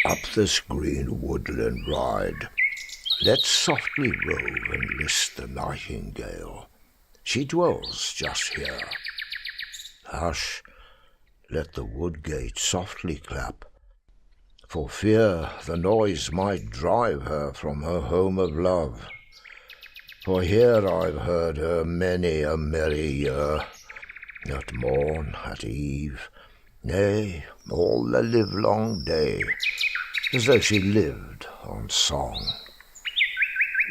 Up this green woodland ride, let's softly rove and list the nightingale. She dwells just here. Hush, let the wood gate softly clap, for fear the noise might drive her from her home of love. For here I've heard her many a merry year, at morn, at eve, nay, all the livelong day, as though she lived on song.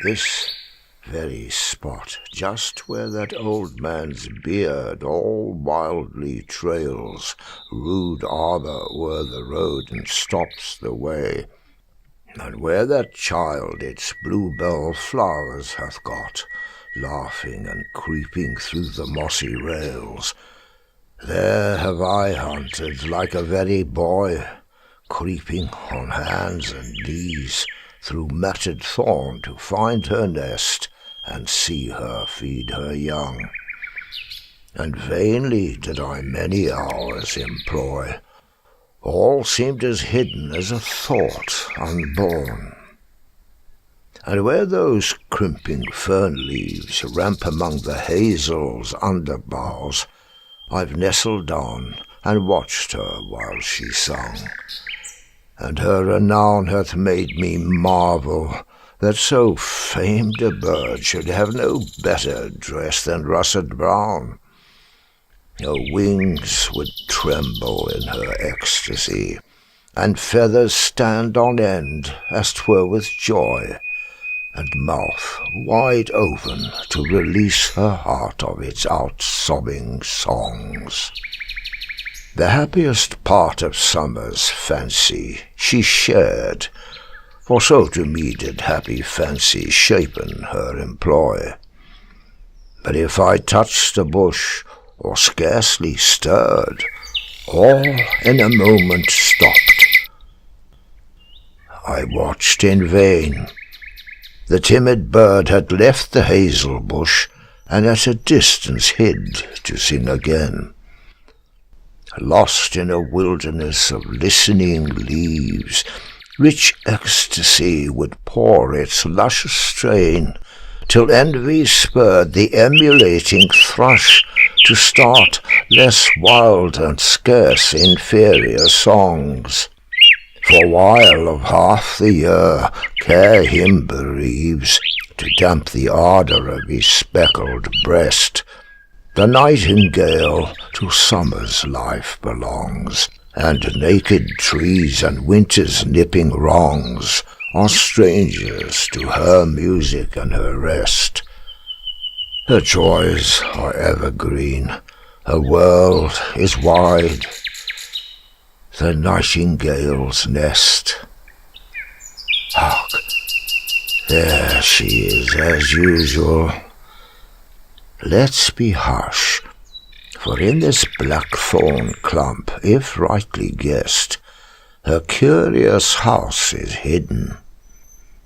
This very spot, just where that old man's beard all wildly trails, rude arbour o'er the road and stops the way, and where that child its bluebell flowers hath got, laughing and creeping through the mossy rails, there have I hunted like a very boy, creeping on hands and knees through matted thorn to find her nest and see her feed her young. And vainly did I many hours employ, all seemed as hidden as a thought unborn. And where those crimping fern leaves ramp among the hazel's under boughs, I've nestled down and watched her while she sung. And her renown hath made me marvel that so famed a bird should have no better dress than russet brown. Her wings would tremble in her ecstasy, and feathers stand on end as 'twere with joy, and mouth wide open to release her heart of its out-sobbing songs. The happiest part of summer's fancy she shared, for so to me did happy fancy shapen her employ. But if I touched a bush, or scarcely stirred, all in a moment stopped. I watched in vain. The timid bird had left the hazel bush, and at a distance hid to sing again. Lost in a wilderness of listening leaves, rich ecstasy would pour its luscious strain, till envy spurred the emulating thrush to start less wild and scarce inferior songs. For while of half the year care him bereaves, to damp the ardour of his speckled breast, the nightingale to summer's life belongs, and naked trees and winter's nipping wrongs are strangers to her music and her rest. Her joys are evergreen, her world is wide, the Nightingales Nest. Hark, there she is as usual. Let's be hush, for in this blackthorn clump, if rightly guessed, her curious house is hidden.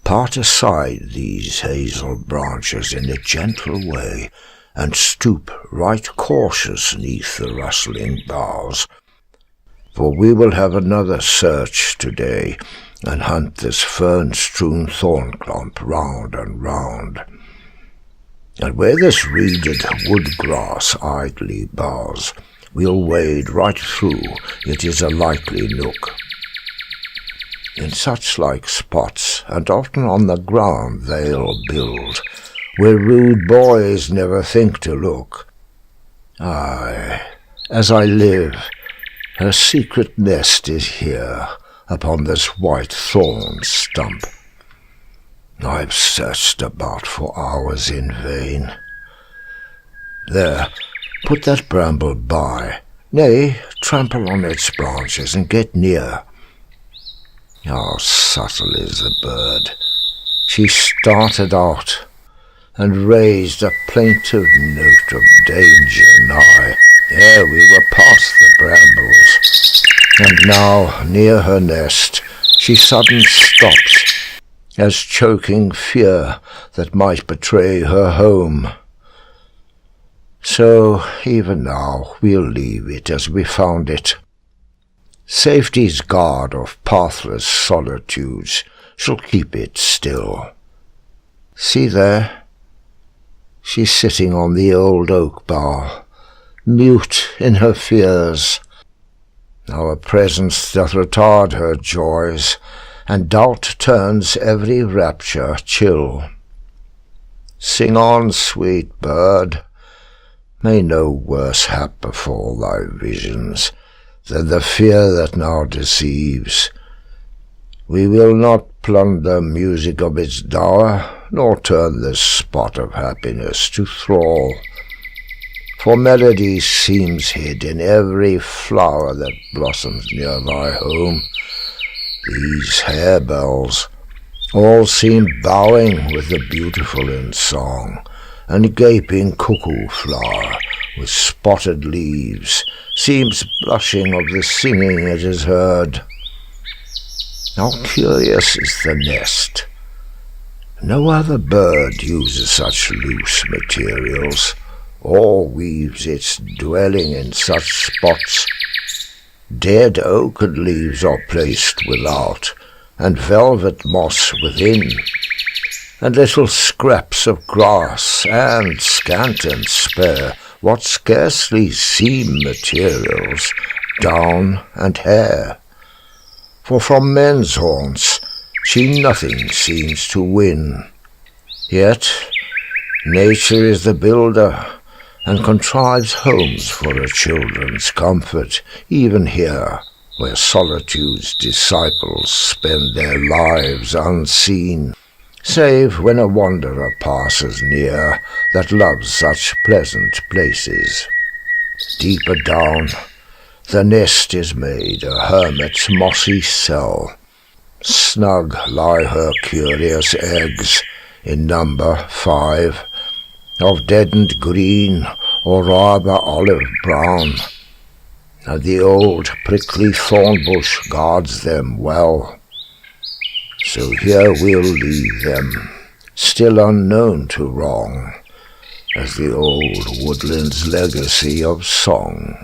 Part aside these hazel branches in a gentle way, and stoop right cautious 'neath the rustling boughs. For we will have another search today, and hunt this fern-strewn thorn clump round and round. And where this reeded wood-grass idly bows, we'll wade right through, it is a likely nook. In such like spots, and often on the ground, they'll build, where rude boys never think to look. Aye, as I live, her secret nest is here, upon this white thorn stump. I've searched about for hours in vain. There, put that bramble by, nay, trample on its branches and get near. How subtle is the bird! She started out, and raised a plaintive note of danger nigh. Ere we were past the brambles, and now, near her nest, she sudden stops, as choking fear that might betray her home. So even now we'll leave it as we found it. Safety's guard of pathless solitudes shall keep it still. See there, she's sitting on the old oak bough, mute in her fears. Our presence doth retard her joys, and doubt turns every rapture chill. Sing on, sweet bird, may no worse hap befall thy visions than the fear that now deceives. We will not plunder music of its dower, nor turn this spot of happiness to thrall. For melody seems hid in every flower that blossoms near thy home. These harebells all seem bowing with the beautiful in song, and gaping cuckoo flower with spotted leaves seems blushing of the singing it has heard. How curious is the nest! No other bird uses such loose materials, or weaves its dwelling in such spots. Dead oak and leaves are placed without, and velvet moss within, and little scraps of grass, and scant and spare what scarcely seem materials, down and hair. For from men's haunts she nothing seems to win. Yet nature is the builder, and contrives homes for her children's comfort, even here, where solitude's disciples spend their lives unseen, save when a wanderer passes near that loves such pleasant places. Deeper down, the nest is made a hermit's mossy cell. Snug lie her curious eggs, in number 5, of deadened green or rather olive brown, and the old prickly thorn bush guards them well. So here we'll leave them, still unknown to wrong, as the old woodland's legacy of song.